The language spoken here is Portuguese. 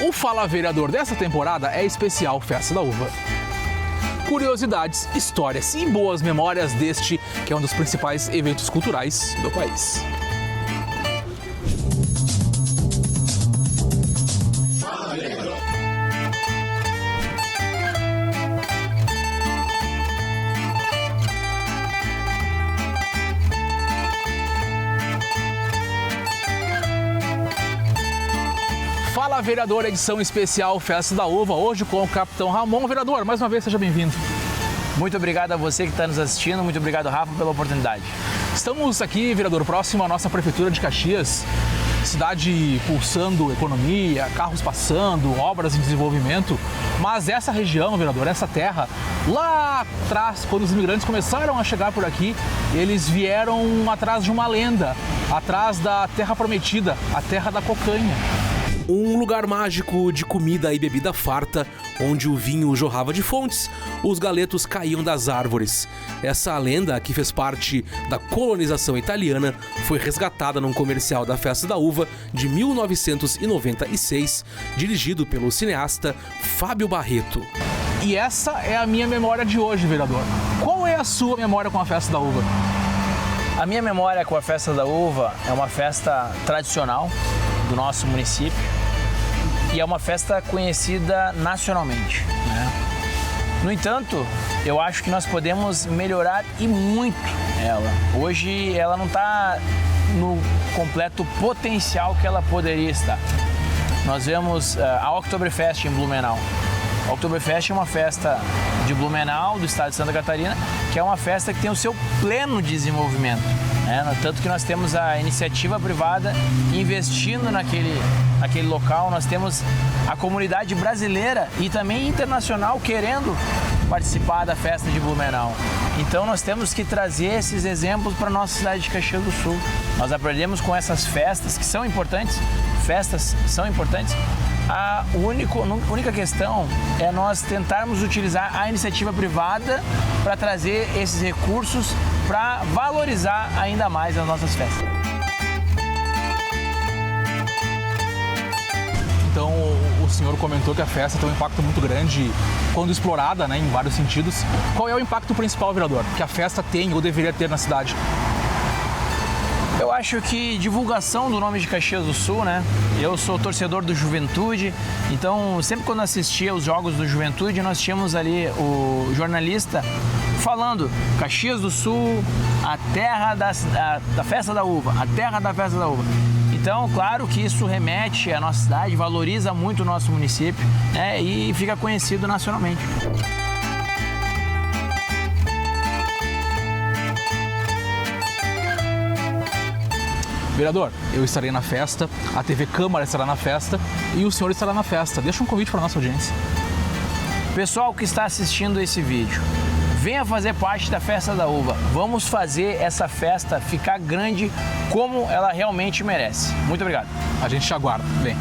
O Fala Vereador dessa temporada é especial Festa da Uva. Curiosidades, histórias e boas memórias deste, que é um dos principais eventos culturais do país. Fala Vereador, edição especial Festa da Uva, hoje com o Capitão Ramon. Vereador, mais uma vez, seja bem-vindo. Muito obrigado a você que está nos assistindo, muito obrigado, Rafa, pela oportunidade. Estamos aqui, vereador, próximo à nossa Prefeitura de Caxias, cidade pulsando economia, carros passando, obras em desenvolvimento, mas essa região, vereador, essa terra, lá atrás, quando os imigrantes começaram a chegar por aqui, eles vieram atrás de uma lenda, atrás da Terra Prometida, a Terra da Cocanha. Um lugar mágico de comida e bebida farta, onde o vinho jorrava de fontes, os galetos caíam das árvores. Essa lenda, que fez parte da colonização italiana, foi resgatada num comercial da Festa da Uva de 1996, dirigido pelo cineasta Fábio Barreto. E essa é a minha memória de hoje, vereador. Qual é a sua memória com a Festa da Uva? A minha memória com a Festa da Uva é uma festa tradicional do nosso município e é uma festa conhecida nacionalmente, né? No entanto, eu acho que nós podemos melhorar e muito ela. Hoje ela não está no completo potencial que ela poderia estar. Nós vemos a Oktoberfest em Blumenau. A Oktoberfest é uma festa de Blumenau, do estado de Santa Catarina, que é uma festa que tem o seu pleno desenvolvimento, né? Tanto que nós temos a iniciativa privada investindo naquele local, nós temos a comunidade brasileira e também internacional querendo participar da festa de Blumenau. Então nós temos que trazer esses exemplos para a nossa cidade de Caxias do Sul. Nós aprendemos com essas festas que são importantes, A única questão é nós tentarmos utilizar a iniciativa privada para trazer esses recursos para valorizar ainda mais as nossas festas. Então, o senhor comentou que a festa tem um impacto muito grande quando explorada, né, em vários sentidos. Qual é o impacto principal, vereador, que a festa tem ou deveria ter na cidade? Eu acho que divulgação do nome de Caxias do Sul, né? Eu sou torcedor do Juventude, então sempre quando assistia os jogos do Juventude, nós tínhamos ali o jornalista falando Caxias do Sul, a terra da Festa da Uva, a terra da Festa da Uva. Então, claro que isso remete à nossa cidade, valoriza muito o nosso município, né? E fica conhecido nacionalmente. Vereador, eu estarei na festa, a TV Câmara estará na festa e o senhor estará na festa. Deixa um convite para a nossa audiência. Pessoal que está assistindo esse vídeo, venha fazer parte da Festa da Uva. Vamos fazer essa festa ficar grande como ela realmente merece. Muito obrigado. A gente te aguarda. Vem.